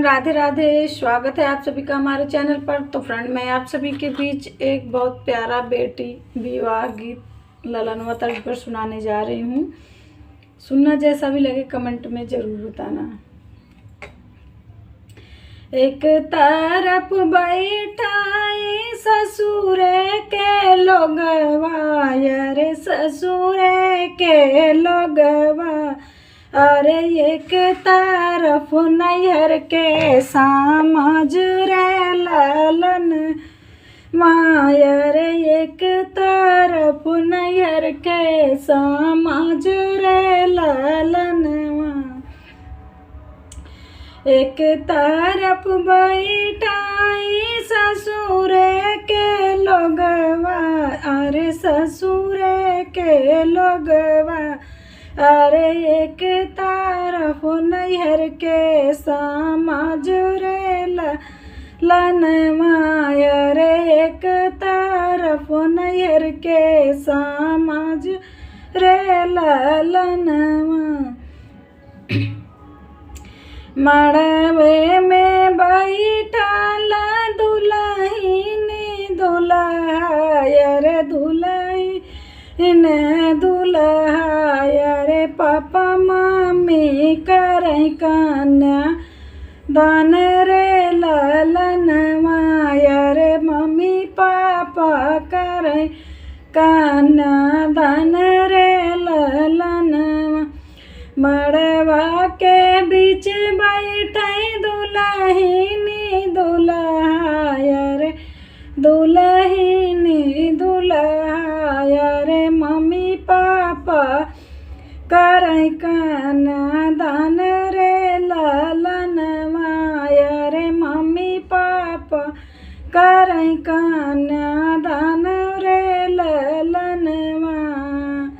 Everyone, Radhe Radhe. स्वागत है आप सभी का हमारे चैनल पर। तो फ्रेंड, मैं आप सभी के बीच एक बहुत प्यारा बेटी विवाह गीत ललनवा तर्ज पर सुनाने जा रही हूँ। सुनना जैसा भी लगे कमेंट में ज़रूर बताना। एक तरफ बैठाई ससुर के लोगवा, रे ससुर के लोगवा, अरे एक तरफ नैहर के समझ रे ललन मायर, एक तरफ नैहर के समझ रे ललन माँ। एक तरफ बैठाई ससुर के लोगवा, अरे ससुर के लोगवा, अरे एक तरफ नैहर के समझ रे ललन माया, रे एक तरफ नैहर के समझ रे ललन माँ। मड़वे में बैठल दुल्हन दुल्हा, रे दुल्हन दुल्हा, रे पापा मम्मी करे कन्या दान रे ललन माया, रे मम्मी पापा करे कन्या दान रे ललन। मड़वा के बीच बैठे दुल्हन दुल्हा, रे दुल्हन दुल्हा, रे मम्मी पापा करे कन्या दान रे ललन माया, रे मम्मी पापा करे कन्या दान रे ललन माँ।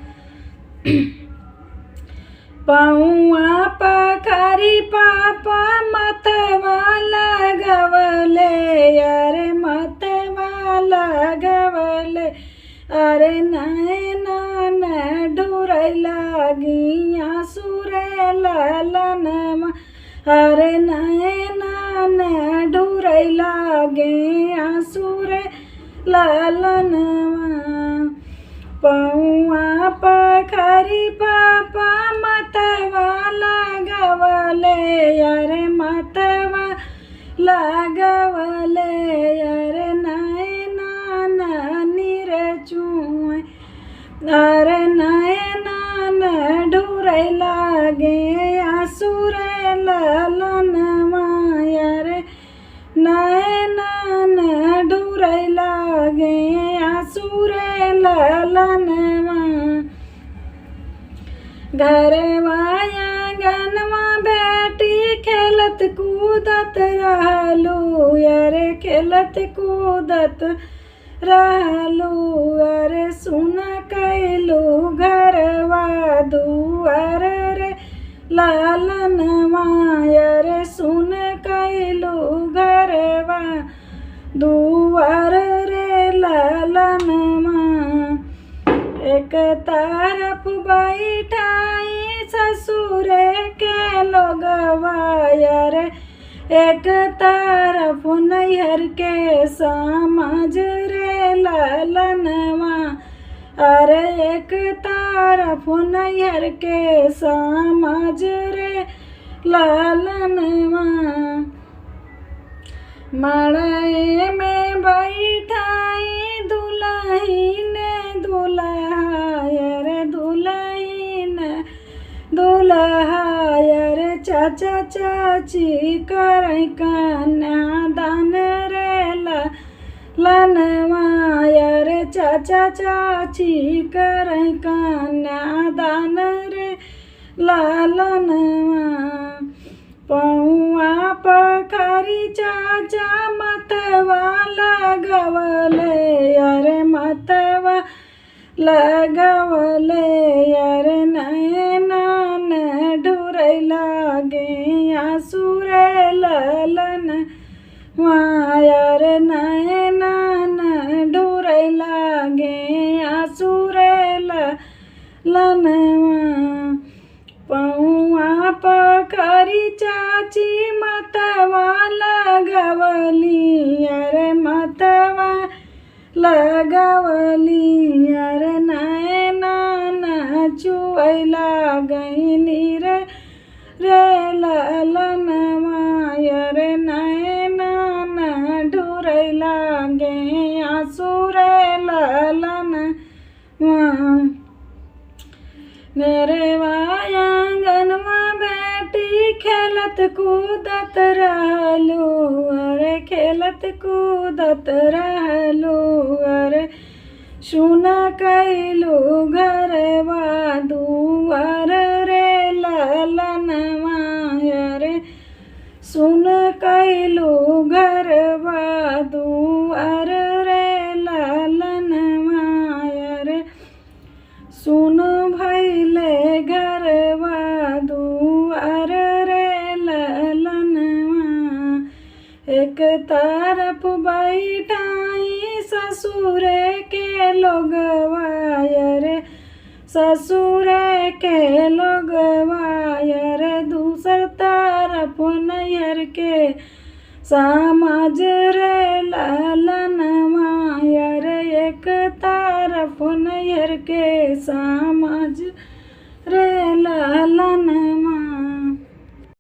पौआ पखारी पापा मतवा लगवले, अरे मतवा लगवले, अरे नैना न ढूरै लागी आंसू रे ललन माँ, अरे नैना न ढूरै लागे आंसू रे ललन माँ। पौआ पखारी पापा मतवा लगवले, अरे मतवा लगवले, अरे नैना नीर चुए, अरे नैना न ढूरै लागे आंसू रे ललन माया, रे नैना न ढूरै लागे आंसू रे ललन माँ। घरवा आंगनवा बेटी खेलत कूदत रहलू, अरे खेलत कूदत रहलू, अरे सुन कैलू घरवा दुआर रे ललन माया, रे सुन कैलू घरवा दुआर रे ललन माँ। एक तरफ बैठाई ससुर के लोगवा, रे एक तरफ नैहर के समझ रे ललन माँ, अरे एक तरफ नैहर के समझ रे ललन माँ। मड़े में बैठाई दुल्हन दुल्हा, रे दुल्हन दुल्हा, रे चाचा चाची करे कन्या दान रे ललन माया, रे चाचा चाची करे कन्या दान रे ललन माँ। पौआ पखारी चाचा मतवा लगवले, अरे मतवा लगवले, अरे नैना न ढूरै लागे आंसू रे ललन माया, रे नैना न ढूरै लागे आंसू रे ललन माँ। पौआ पखारी चाची मतवा लगवली अरे मतवा लगवली अरे नैना चुवैला गईनी रे ललनवा अरे नैना ढुरैला गे आंसू रे ललनवा मेरे आंगनवा बेटी खेलत कूदत रहलू अरे खेलत कूदत रहलू अरे सुन कैलू घरवा दुआर रे ललनवा अरे सुन कैलू घरवा दुआर रे ललनवा अरे सुन भैले घरवा दुआर रे ललनवा एक तरफ बैठाई ससुर के लोगवा रे ससुर के लोगवा रे दूसर तरफ नैहर के समाज रे ललनवा रे एक तरफ नैहर के समाज रे ललनवा।